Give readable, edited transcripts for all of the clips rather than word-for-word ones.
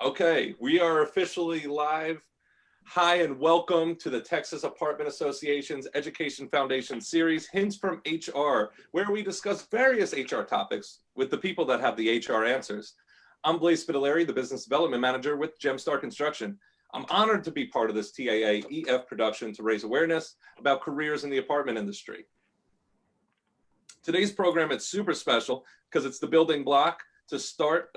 Okay, we are officially live. Hi and welcome to the Texas Apartment Association's Education Foundation series, Hints from HR, where we discuss various HR topics with the people that have the HR answers. I'm Blaise Spitaleri, the Business Development Manager with Gemstar Construction. I'm honored to be part of this TAA EF production to raise awareness about careers in the apartment industry. Today's program is super special because it's the building block to start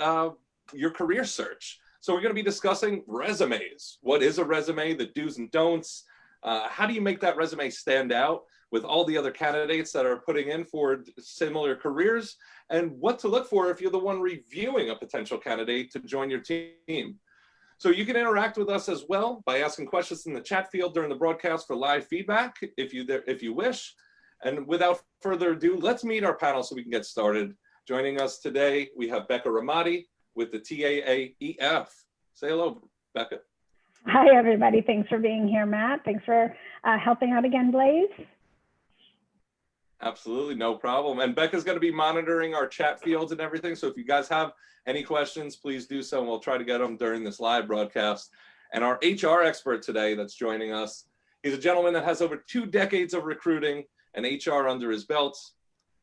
your career search. So we're going to be discussing resumes. What is a resume, the do's and don'ts? How do you make that resume stand out with all the other candidates that are putting in for similar careers? And what to look for if you're the one reviewing a potential candidate to join your team. So you can interact with us as well by asking questions in the chat field during the broadcast for live feedback if you wish. And without further ado, let's meet our panel so we can get started. Joining us today, we have Becca Ramadi with the TAA-EF. Say hello, Becca. Hi, everybody. Thanks for being here, Matt. Thanks for helping out again, Blaise. Absolutely, no problem. And Becca's going to be monitoring our chat fields and everything. So if you guys have any questions, please do so, and we'll try to get them during this live broadcast. And our HR expert today that's joining us, he's a gentleman that has over 2 decades of recruiting and HR under his belt.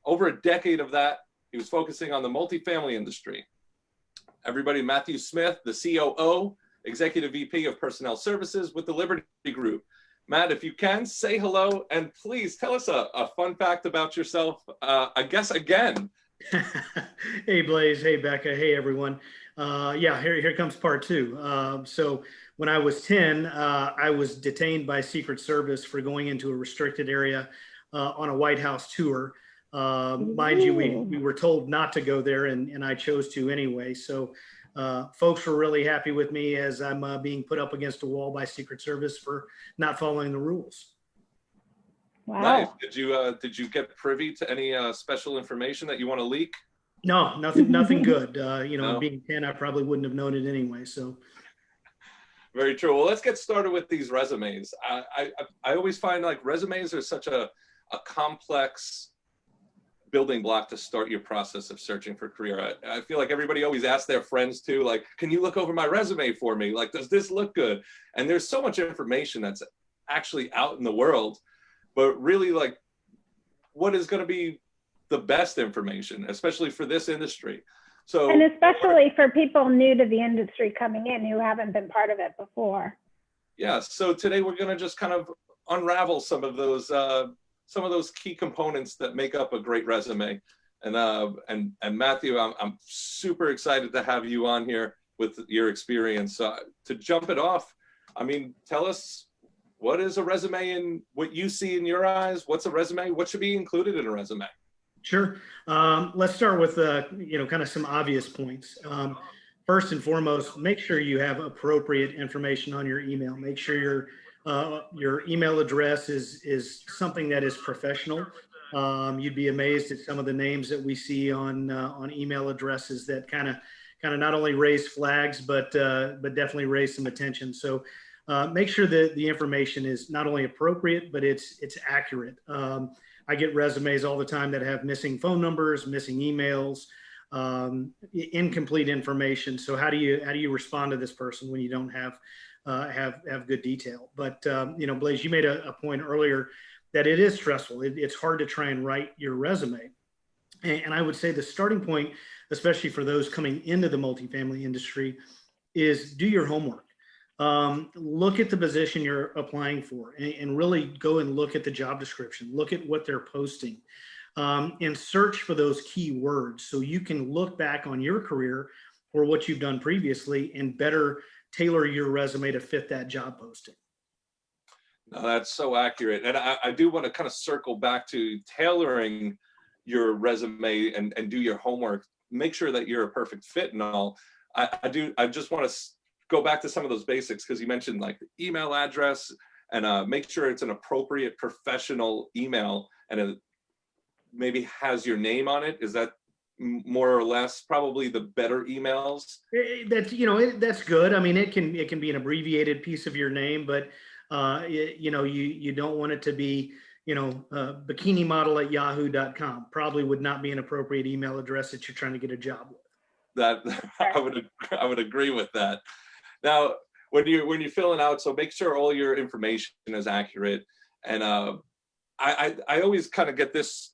Over a decade of that, he was focusing on the multifamily industry. Everybody, Matthew Smith, the COO, Executive VP of Personnel Services with the Liberty Group. Matt, if you can, say hello, and please tell us a fun fact about yourself, I guess again. Hey, Blaise. Hey, Becca. Hey, everyone. Yeah, here comes part 2. So when I was 10, I was detained by Secret Service for going into a restricted area on a White House tour. Mind you, we were told not to go there, and I chose to anyway. So folks were really happy with me as I'm being put up against a wall by Secret Service for not following the rules. Wow. Nice. Did you get privy to any special information that you want to leak? No, nothing good. No. Being 10, I probably wouldn't have known it anyway. So. Very true. Well, let's get started with these resumes. I always find like resumes are such a complex building block to start your process of searching for career. I feel like everybody always asks their friends too, like, can you look over my resume for me? Like, does this look good? And there's so much information that's actually out in the world, but really like, what is going to be the best information, especially for this industry? So, and especially for people new to the industry coming in who haven't been part of it before. Yeah, so today we're going to just kind of unravel some of those key components that make up a great resume. And Matthew, I'm super excited to have you on here with your experience. To jump it off, I mean, tell us, what is a resume and what you see in your eyes? What's a resume? What should be included in a resume? Sure. Let's start with, kind of some obvious points. First and foremost, make sure you have appropriate information on your email. Make sure your email address is something that is professional. You'd be amazed at some of the names that we see on email addresses that kind of not only raise flags, but definitely raise some attention. So make sure that the information is not only appropriate, but it's accurate. I get resumes all the time that have missing phone numbers, missing emails, incomplete information. So how do you respond to this person when you don't have good detail? But Blaise, you made a point earlier that it is stressful. It's hard to try and write your resume, and I would say the starting point, especially for those coming into the multifamily industry, is do your homework. Look at the position you're applying for, and really go and look at the job description. Look at what they're posting, and search for those key words so you can look back on your career or what you've done previously and better tailor your resume to fit that job posting. No, that's so accurate. And I do want to kind of circle back to tailoring your resume and do your homework. Make sure that you're a perfect fit and all. I just want to go back to some of those basics because you mentioned like the email address and make sure it's an appropriate professional email and it maybe has your name on it. Is that more or less probably the better emails? That's good. I mean, it can be an abbreviated piece of your name, but you don't want it to be bikini model at yahoo.com. Probably would not be an appropriate email address that you're trying to get a job with. That I would agree with that. Now, when you're filling out, so make sure all your information is accurate. And I always kind of get this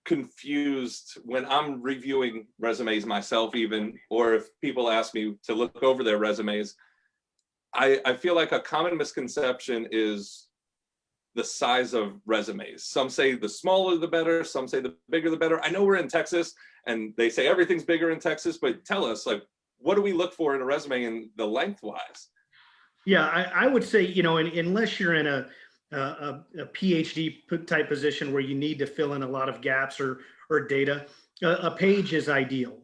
confused when I'm reviewing resumes myself, even, or if people ask me to look over their resumes. I feel like a common misconception is the size of resumes. Some say the smaller the better, some say the bigger the better. I know we're in Texas and they say everything's bigger in Texas, but tell us, like, what do we look for in a resume and the lengthwise? Yeah, I would say, unless you're in a PhD type position where you need to fill in a lot of gaps or data, a page is ideal.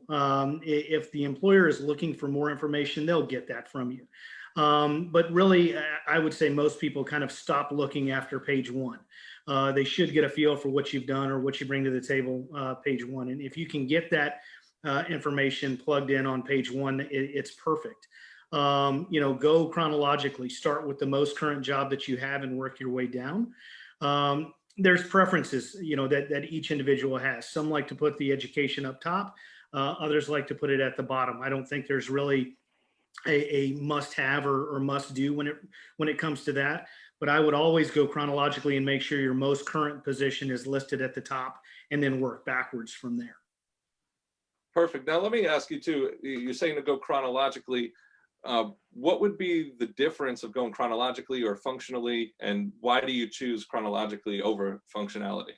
If the employer is looking for more information, they'll get that from you. But really, I would say most people kind of stop looking after page one. They should get a feel for what you've done or what you bring to the table, page one. And if you can get that information plugged in on page one, it's perfect. Go chronologically, start with the most current job that you have and work your way down. There's preferences, that each individual has. Some like to put the education up top. Others like to put it at the bottom. I don't think there's really a must-have or must-do when it comes to that. But I would always go chronologically and make sure your most current position is listed at the top, and then work backwards from there. Perfect. Now let me ask you too. You're saying to go chronologically. What would be the difference of going chronologically or functionally, and why do you choose chronologically over functionality?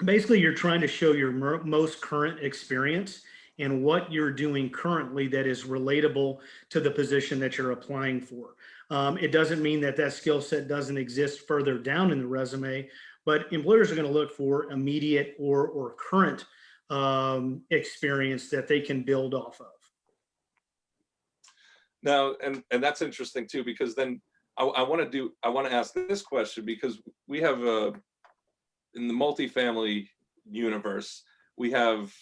Basically, you're trying to show your most current experience and what you're doing currently that is relatable to the position that you're applying for. It doesn't mean that skill set doesn't exist further down in the resume, but employers are going to look for immediate or current experience that they can build off of. Now, and that's interesting too, because then I want to ask this question, because we have in the multifamily universe, we have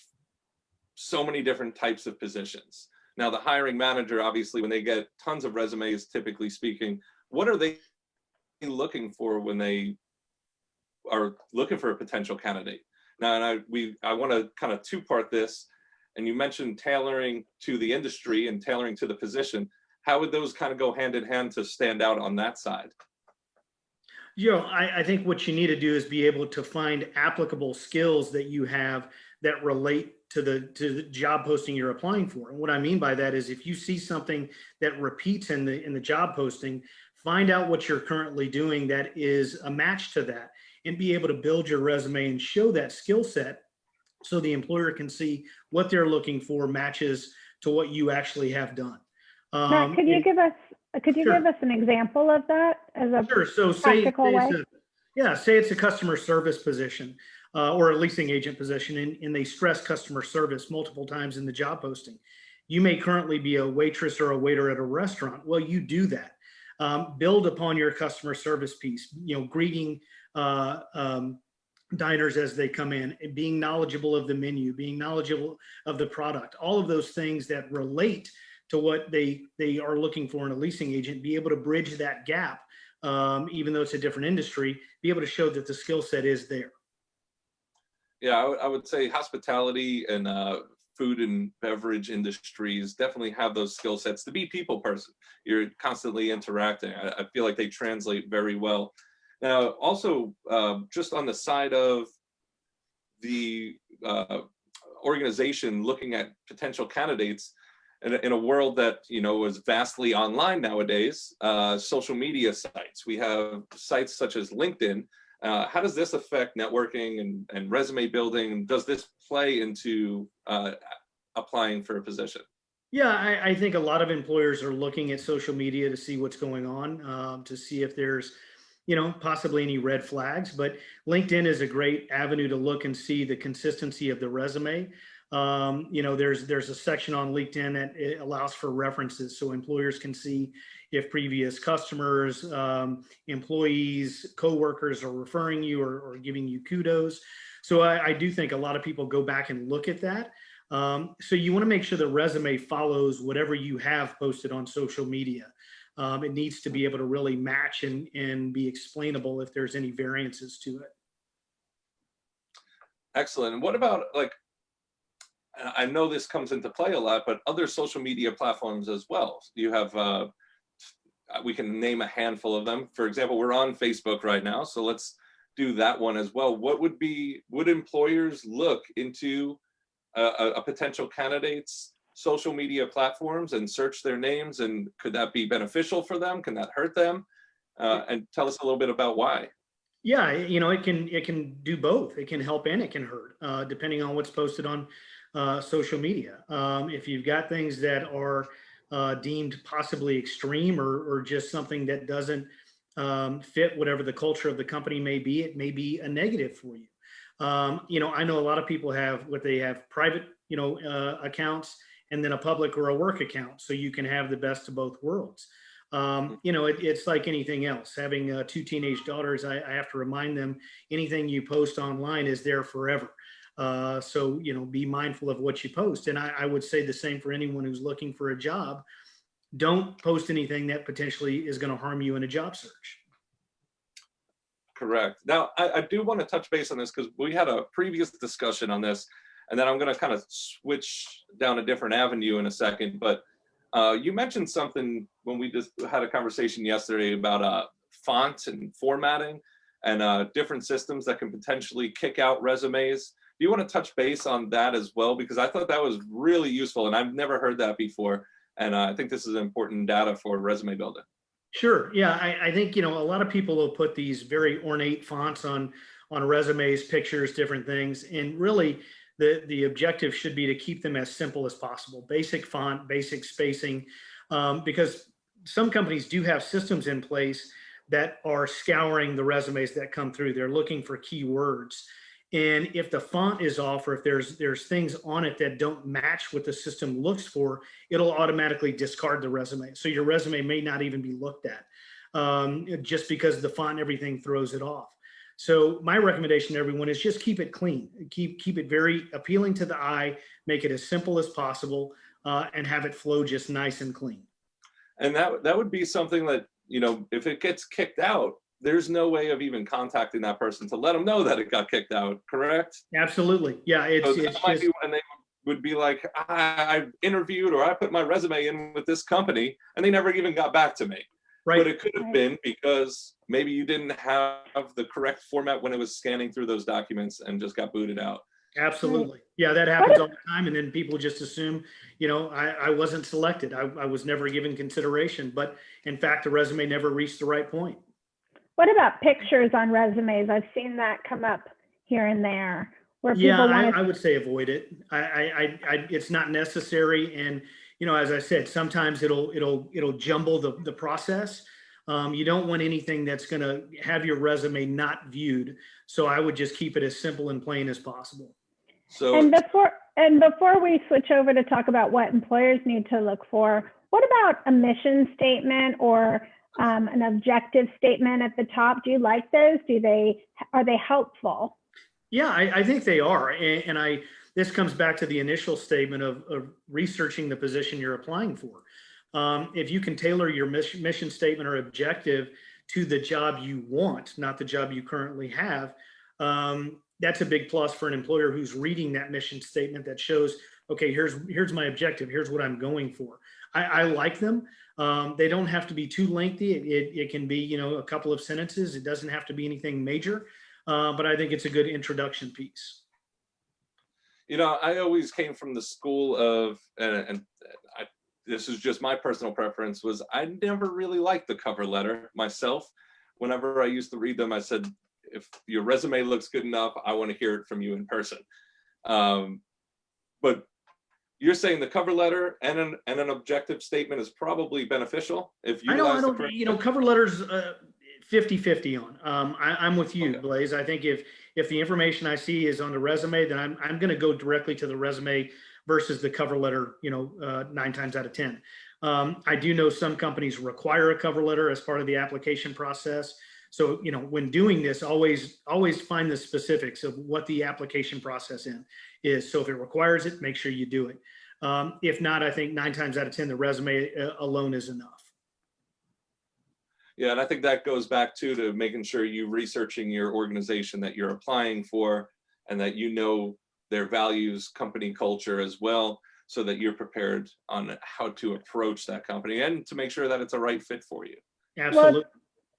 so many different types of positions. Now, the hiring manager, obviously, when they get tons of resumes, typically speaking, what are they looking for when they are looking for a potential candidate? Now, and I want to kind of two-part this. And you mentioned tailoring to the industry and tailoring to the position. How would those kind of go hand in hand to stand out on that side? I think what you need to do is be able to find applicable skills that you have that relate to the job posting you're applying for. And what I mean by that is, if you see something that repeats in the job posting, find out what you're currently doing that is a match to that, and be able to build your resume and show that skill set, so the employer can see what they're looking for matches to what you actually have done. Matt, could you give us an example of that as a sure. So practical way? Say it's a customer service position or a leasing agent position, and they stress customer service multiple times in the job posting. You may currently be a waitress or a waiter at a restaurant. Well, you do that. Build upon your customer service piece, greeting diners as they come in, and being knowledgeable of the menu, being knowledgeable of the product, all of those things that relate to what they are looking for in a leasing agent. Be able to bridge that gap, even though it's a different industry, be able to show that the skill set is there. Yeah, I would say hospitality and food and beverage industries definitely have those skill sets to be people person. You're constantly interacting. I feel like they translate very well. Now, also, just on the side of the organization looking at potential candidates, in a world that is vastly online nowadays, social media sites. We have sites such as LinkedIn. How does this affect networking and resume building? Does this play into applying for a position? Yeah, I think a lot of employers are looking at social media to see what's going on, to see if there's possibly any red flags. But LinkedIn is a great avenue to look and see the consistency of the resume. There's a section on LinkedIn that it allows for references, so employers can see if previous customers, employees, coworkers are referring you or giving you kudos. So I do think a lot of people go back and look at that. So you want to make sure the resume follows whatever you have posted on social media. It needs to be able to really match and be explainable if there's any variances to it. Excellent. And what about, like, I know this comes into play a lot, but other social media platforms as well. You have, we can name a handful of them. For example, we're on Facebook right now, so let's do that one as well. Would employers look into a potential candidate's social media platforms and search their names, and could that be beneficial for them? Can that hurt them? And tell us a little bit about why. Yeah, it can do both. It can help and it can hurt, depending on what's posted on social media. If you've got things that are deemed possibly extreme, or just something that doesn't fit whatever the culture of the company may be, it may be a negative for you. I know a lot of people have private, accounts, and then a public or a work account, so you can have the best of both worlds. It's like anything else. Having two teenage daughters, I have to remind them, anything you post online is there forever. So be mindful of what you post. And I would say the same for anyone who's looking for a job. Don't post anything that potentially is going to harm you in a job search. Correct. Now, I do want to touch base on this because we had a previous discussion on this, and then I'm going to kind of switch down a different avenue in a second. But you mentioned something when we just had a conversation yesterday about font and formatting and different systems that can potentially kick out resumes. Do you want to touch base on that as well? Because I thought that was really useful, and I've never heard that before. And I think this is important data for resume building. Sure. Yeah, I think a lot of people will put these very ornate fonts on resumes, pictures, different things, and really the objective should be to keep them as simple as possible. Basic font, basic spacing, because some companies do have systems in place that are scouring the resumes that come through. They're looking for keywords. And if the font is off, or if there's things on it that don't match what the system looks for, it'll automatically discard the resume. So your resume may not even be looked at, just because the font and everything throws it off. So my recommendation to everyone is just keep it clean, keep it very appealing to the eye, make it as simple as possible, and have it flow just nice and clean. And that would be something that, if it gets kicked out, there's no way of even contacting that person to let them know that it got kicked out, correct? Absolutely. Yeah, it's might just, be when they would be like, I interviewed, or I put my resume in with this company, and they never even got back to me. right. But it could have been because maybe you didn't have the correct format when it was scanning through those documents and just got booted out. Absolutely. Yeah, that happens all the time. And then people just assume, I wasn't selected. I was never given consideration. But in fact, the resume never reached the right point. What about pictures on resumes? I've seen that come up here and there where people Yeah, want I would say avoid it. It's not necessary. And, as I said, sometimes it'll jumble the process. You don't want anything that's going to have your resume not viewed. So I would just keep it as simple and plain as possible. So, and before we switch over to talk about what employers need to look for, what about a mission statement or an objective statement at the top? Do you like those? Are they helpful? Yeah, I think they are. And this comes back to the initial statement of researching the position you're applying for. If you can tailor your mission statement or objective to the job you want, not the job you currently have, that's a big plus for an employer who's reading that mission statement that shows, okay, here's my objective. Here's what I'm going for. I like them. They don't have to be too lengthy. It can be, a couple of sentences. It doesn't have to be anything major, but I think it's a good introduction piece. I always came from the school of, and this is just my personal preference, was I never really liked the cover letter myself. Whenever I used to read them, I said, if your resume looks good enough, I want to hear it from you in person. But you're saying the cover letter and an objective statement is probably beneficial if you cover letters 50-50 on. I'm with you, okay, Blaze. I think if the information I see is on the resume, then I'm going to go directly to the resume versus the cover letter, 9 times out of 10. I do know some companies require a cover letter as part of the application process. So, when doing this, always find the specifics of what the application process is. So if it requires it, make sure you do it. If not, I think 9 times out of 10, the resume alone is enough. Yeah, and I think that goes back to making sure you researching your organization that you're applying for, and that their values, company culture as well, so that you're prepared on how to approach that company and to make sure that it's a right fit for you. Absolutely. Well,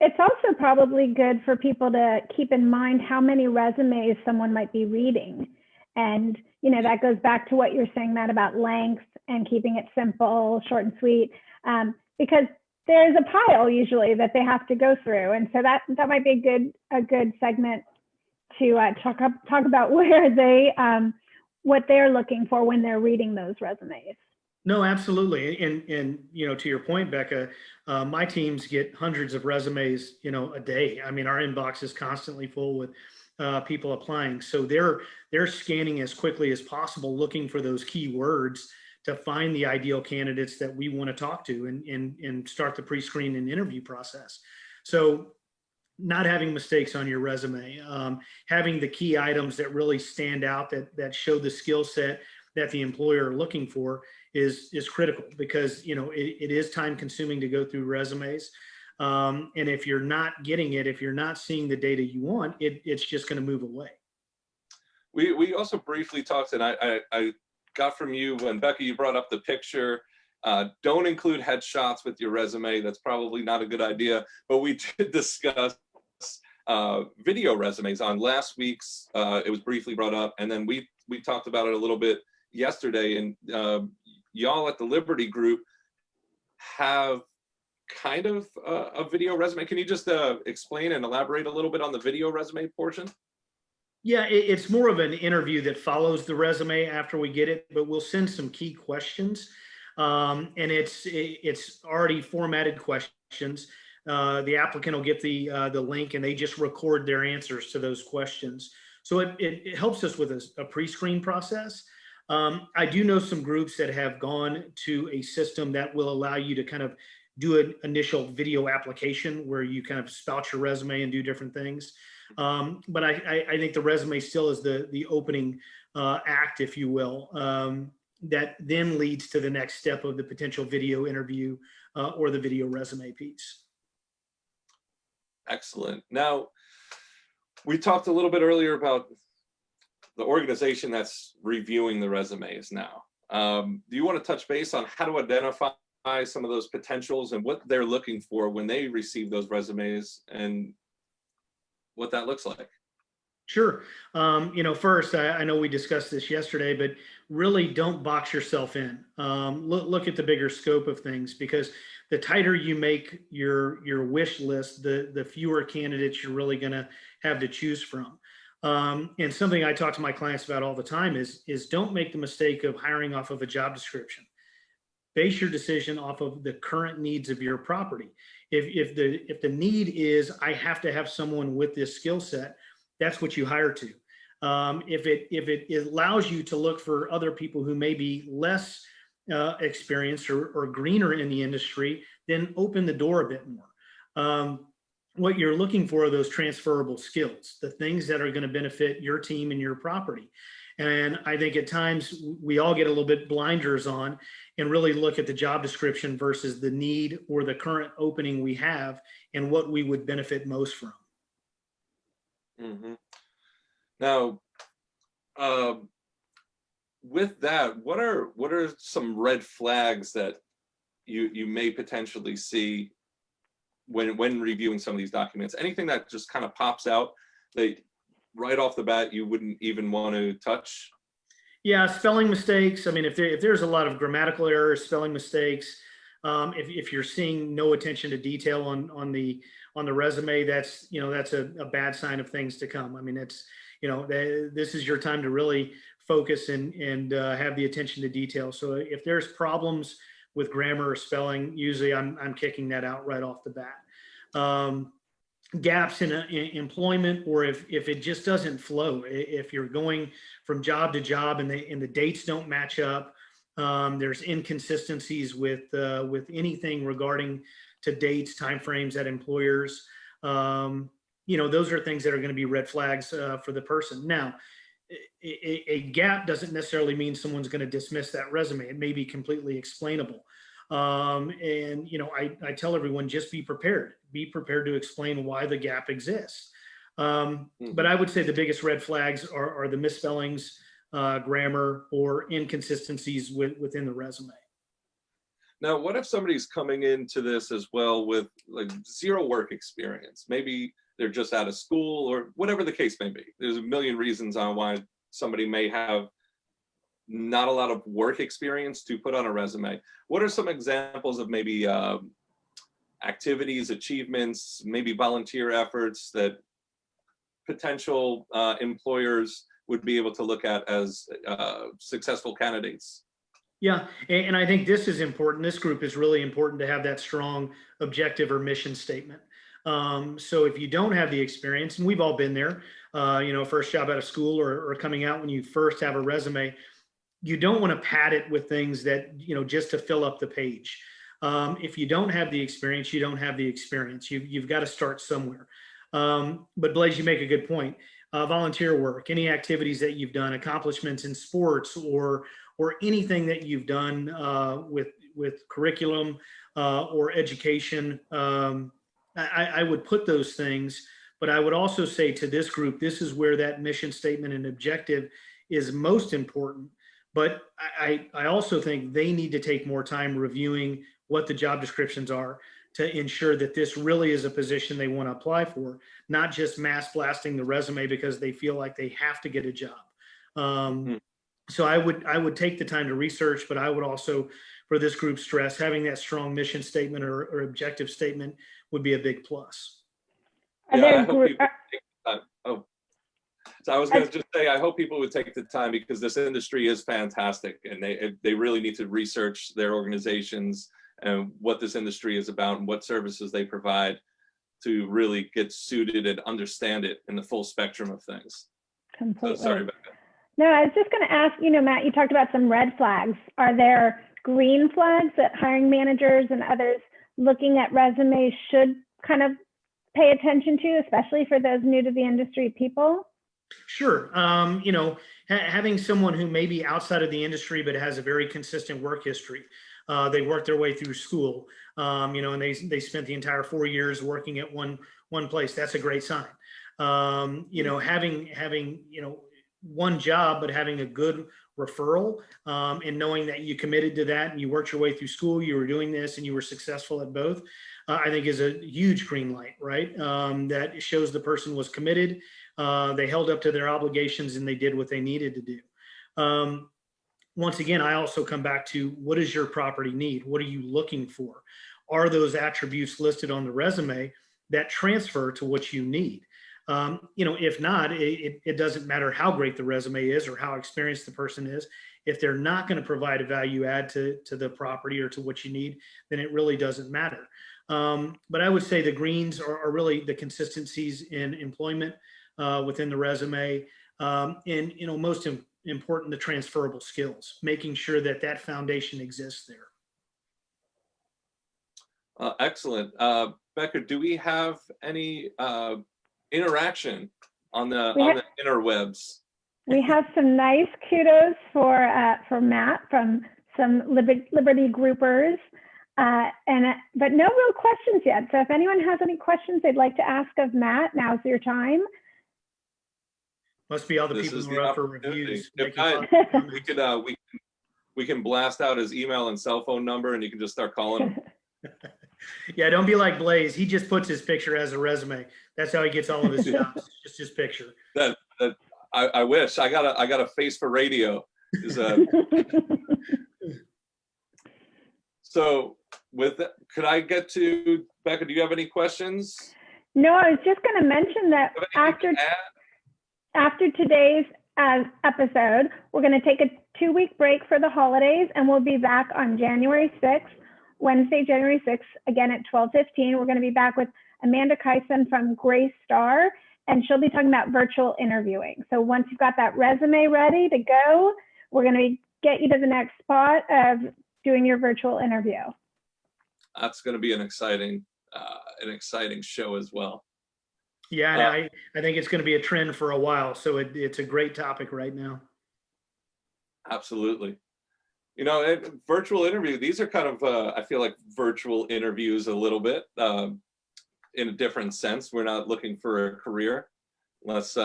it's also probably good for people to keep in mind how many resumes someone might be reading. And, you know, that goes back to what you're saying, Matt, about length and keeping it simple, short and sweet, because there's a pile usually that they have to go through. And so that might be a good segment to talk about where they, what they're looking for when they're reading those resumes. No, absolutely. And you know, to your point, Becca, my teams get hundreds of resumes, you know, a day. I mean, our inbox is constantly full with people applying. So they're scanning as quickly as possible, looking for those key words to find the ideal candidates that we want to talk to and start the pre-screen and interview process. So not having mistakes on your resume, having the key items that really stand out, that show the skill set that the employer are looking for is critical, because, you know, it is time consuming to go through resumes. And if you're not getting it, if you're not seeing the data you want, it's just going to move away. We also briefly talked, and I got from you when Becca, you brought up the picture. Don't include headshots with your resume. That's probably not a good idea, but we did discuss video resumes on last week's, it was briefly brought up, and then we talked about it a little bit yesterday, and y'all at the Liberty Group have kind of a video resume. Can you just explain and elaborate a little bit on the video resume portion? Yeah, it's more of an interview that follows the resume after we get it, but we'll send some key questions, and it's already formatted questions. The applicant will get the link, and they just record their answers to those questions. So it helps us with a pre-screen process. I do know some groups that have gone to a system that will allow you to kind of do an initial video application where you kind of spout your resume and do different things. But I think the resume still is the opening act, if you will, that then leads to the next step of the potential video interview or the video resume piece. Excellent. Now, we talked a little bit earlier about the organization that's reviewing the resumes now. Do you want to touch base on how to identify some of those potentials and what they're looking for when they receive those resumes and what that looks like? Sure. You know, first, I know we discussed this yesterday, but really don't box yourself in. Look at the bigger scope of things, because the tighter you make your wish list, the fewer candidates you're really going to have to choose from. And something I talk to my clients about all the time is don't make the mistake of hiring off of a job description. Base your decision off of the current needs of your property. If the need is, I have to have someone with this skill set, that's what you hire to. If it allows you to look for other people who may be less experienced or greener in the industry, then open the door a bit more. What you're looking for are those transferable skills, the things that are going to benefit your team and your property. And I think at times we all get a little bit blinders on and really look at the job description versus the need or the current opening we have and what we would benefit most from. Mm-hmm. Now, with that, what are some red flags that you may potentially see when reviewing some of these documents? Anything that just kind of pops out that right off the bat you wouldn't even want to touch? Yeah, spelling mistakes. I mean, if there's a lot of grammatical errors, spelling mistakes, if you're seeing no attention to detail on the resume, that's a bad sign of things to come. I mean, this is your time to really focus and have the attention to detail. So if there's problems with grammar or spelling, usually I'm kicking that out right off the bat. Gaps in employment, or if it just doesn't flow, if you're going from job to job and the dates don't match up, there's inconsistencies with anything regarding to dates, timeframes at employers. Those are things that are going to be red flags for the person. Now, a gap doesn't necessarily mean someone's going to dismiss that resume. It may be completely explainable. I tell everyone, just be prepared. Be prepared to explain why the gap exists. But I would say the biggest red flags are the misspellings, grammar, or inconsistencies within the resume. Now, what if somebody's coming into this as well with like zero work experience? Maybe they're just out of school or whatever the case may be. There's a million reasons on why somebody may have not a lot of work experience to put on a resume. What are some examples of maybe activities, achievements, maybe volunteer efforts that potential employers would be able to look at as successful candidates? Yeah, and I think this is important. This group is really important to have that strong objective or mission statement. So if you don't have the experience, and we've all been there, first job out of school or coming out when you first have a resume, you don't want to pad it with things that, just to fill up the page. If you don't have the experience, you don't have the experience. You've got to start somewhere. But Blaise, you make a good point. Volunteer work, any activities that you've done, accomplishments in sports or anything that you've done with curriculum or education. I would put those things, but I would also say to this group, this is where that mission statement and objective is most important. But I also think they need to take more time reviewing what the job descriptions are to ensure that this really is a position they want to apply for, not just mass blasting the resume because they feel like they have to get a job. So I would take the time to research, but I would also, for this group, stress having that strong mission statement or objective statement would be a big plus. Yeah, I hope people take the time. Oh, so I was going to just say, I hope people would take the time because this industry is fantastic, and they really need to research their organizations and what this industry is about and what services they provide to really get suited and understand it in the full spectrum of things. Completely. So sorry about that. No, I was just going to ask, Matt, you talked about some red flags. Are there green flags that hiring managers and others looking at resumes should kind of pay attention to, especially for those new to the industry people? Sure. Having someone who may be outside of the industry but has a very consistent work history. They worked their way through school, and they spent the entire 4 years working at one place. That's a great sign. Having one job, but having a good referral, and knowing that you committed to that and you worked your way through school, you were doing this and you were successful at both, I think is a huge green light, right? That shows the person was committed. They held up to their obligations and they did what they needed to do. Once again, I also come back to what does your property need? What are you looking for? Are those attributes listed on the resume that transfer to what you need? If not, it doesn't matter how great the resume is or how experienced the person is. If they're not going to provide a value add to the property or to what you need, then it really doesn't matter. But I would say the greens are really the consistencies in employment within the resume, and most important, the transferable skills, making sure that foundation exists there. Excellent. Becca, do we have any interaction on the interwebs? We have some nice kudos for Matt from some Liberty groupers, but no real questions yet. So if anyone has any questions they'd like to ask of Matt, now's your time. Must be all the people who are up for reviews. We can blast out his email and cell phone number, and you can just start calling him. Yeah, don't be like Blaise. He just puts his picture as a resume. That's how he gets all of his jobs. Just his picture. I wish I got a face for radio. So with that, could I get to Becca? Do you have any questions? No, I was just going to mention that after today's episode, we're going to take a 2-week break for the holidays, and we'll be back on January 6th, Wednesday, January 6th, again at 12:15. We're going to be back with Amanda Kyson from Gray Star, and she'll be talking about virtual interviewing. So once you've got that resume ready to go, we're going to get you to the next spot of doing your virtual interview. That's going to be an exciting show as well. Yeah, I think it's going to be a trend for a while. So it's a great topic right now. Absolutely. Virtual interview, these are kind of, I feel like virtual interviews a little bit in a different sense. We're not looking for a career unless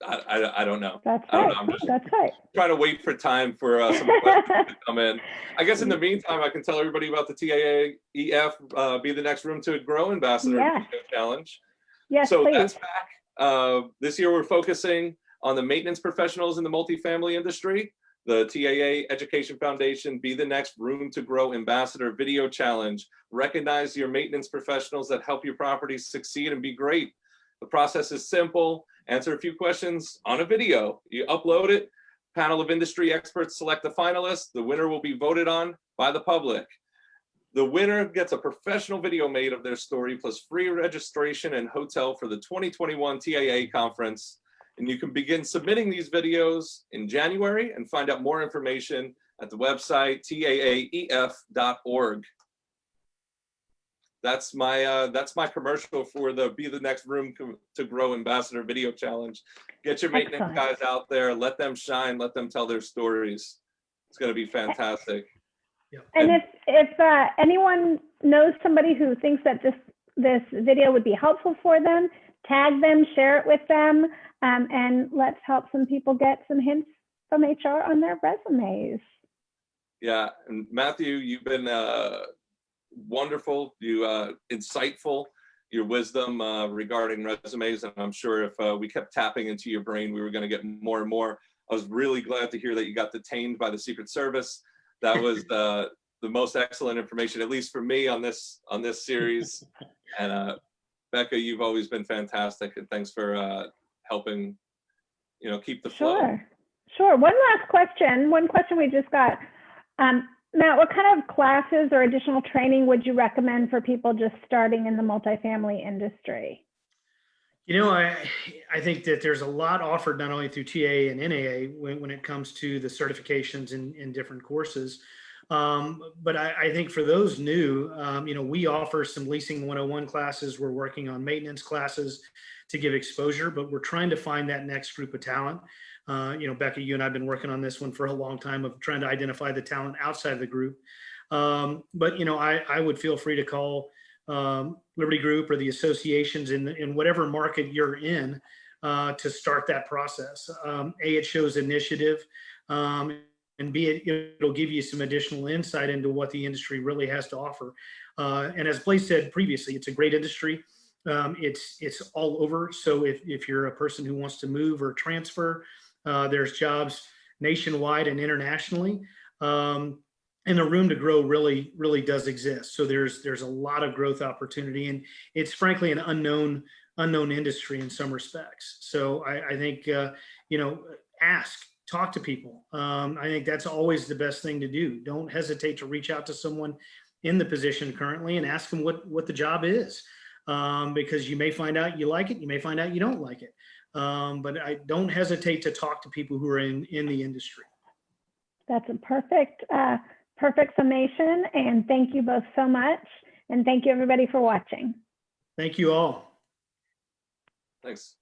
I don't know. That's I don't right. know. I'm just That's right. trying to wait for time for some questions to come in. I guess in the meantime, I can tell everybody about the TAAEF Be the Next Room to Grow Ambassador Yes. Video Challenge. Yes, So please. that's back. This year we're focusing on the maintenance professionals in the multifamily industry. The TAA Education Foundation Be the Next Room to Grow Ambassador Video Challenge. Recognize your maintenance professionals that help your properties succeed and be great. The process is simple. Answer a few questions on a video. You upload it. Panel of industry experts select the finalists. The winner will be voted on by the public. The winner gets a professional video made of their story plus free registration and hotel for the 2021 TAA conference. And you can begin submitting these videos in January and find out more information at the website taaef.org. That's my commercial for the Be the Next Room to Grow Ambassador Video Challenge. Get your maintenance guys out there, let them shine, let them tell their stories. It's going to be fantastic. And if anyone knows somebody who thinks that this video would be helpful for them, tag them, share it with them, and let's help some people get some hints from HR on their resumes. Yeah, and Matthew, you've been wonderful, insightful, your wisdom regarding resumes, and I'm sure if we kept tapping into your brain, we were going to get more and more. I was really glad to hear that you got detained by the Secret Service. That was the most excellent information, at least for me, on this series. And Becca, you've always been fantastic, and thanks for helping, keep the flow. Sure. One last question. One question we just got. Matt, what kind of classes or additional training would you recommend for people just starting in the multifamily industry? I think that there's a lot offered not only through TA and NAA when it comes to the certifications in different courses. But I think for those new, we offer some leasing 101 classes. We're working on maintenance classes to give exposure, but we're trying to find that next group of talent. Becca, you and I have been working on this one for a long time of trying to identify the talent outside of the group. But I would feel free to call Liberty Group or the associations in whatever market you're in to start that process. A, it shows initiative, and B, it'll give you some additional insight into what the industry really has to offer. And as Blaise said previously, it's a great industry. It's all over. So if you're a person who wants to move or transfer, there's jobs nationwide and internationally. And the room to grow really, really does exist. So there's a lot of growth opportunity, and it's frankly an unknown industry in some respects. So I think talk to people. I think that's always the best thing to do. Don't hesitate to reach out to someone in the position currently and ask them what the job is, because you may find out you like it, you may find out you don't like it. But I don't hesitate to talk to people who are in the industry. That's a perfect summation, and thank you both so much, and thank you everybody for watching. Thank you all. Thanks.